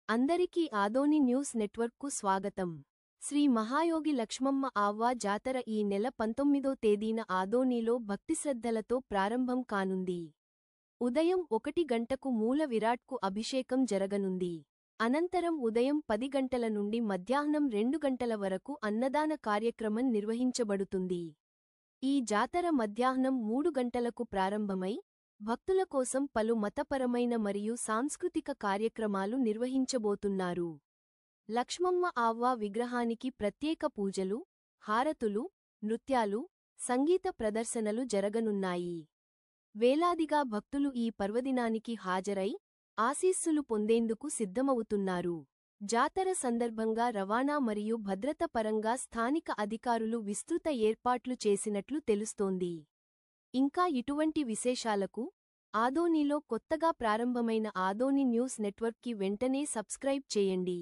అందరికీ ఆదోని న్యూస్ నెట్వర్క్కు స్వాగతం. శ్రీ మహాయోగి లక్ష్మమ్మ ఆవ్వా జాతర ఈ నెల 19వ తేదీన ఆదోనిలో భక్తిశ్రద్ధలతో ప్రారంభం కానుంది. ఉదయం 1 గంటకు మూల విరాట్కు అభిషేకం జరగనుంది. అనంతరం ఉదయం 10 గంటల నుండి మధ్యాహ్నం 2 గంటల వరకు అన్నదాన కార్యక్రమం నిర్వహించబడుతుంది. ఈ జాతర మధ్యాహ్నం 3 గంటలకు ప్రారంభమై భక్తుల కోసం పలు మతపరమైన మరియు సాంస్కృతిక కార్యక్రమాలు నిర్వహించబోతున్నారు. లక్ష్మమ్మ ఆవ్వా విగ్రహానికి ప్రత్యేక పూజలు, హారతులు, నృత్యాలు, సంగీత ప్రదర్శనలు జరగనున్నాయి. వేలాదిగా భక్తులు ఈ పర్వదినానికి హాజరై ఆశీస్సులు పొందేందుకు సిద్ధమవుతున్నారు. జాతర సందర్భంగా రవాణా మరియు భద్రత పరంగా స్థానిక అధికారులు విస్తృత ఏర్పాట్లు చేసినట్లు తెలుస్తోంది. ఇంకా ఇటువంటి విశేషాలకు ఆదోనిలో కొత్తగా ప్రారంభమైన ఆదోని న్యూస్ నెట్వర్క్కి వెంటనే సబ్స్క్రైబ్ చేయండి.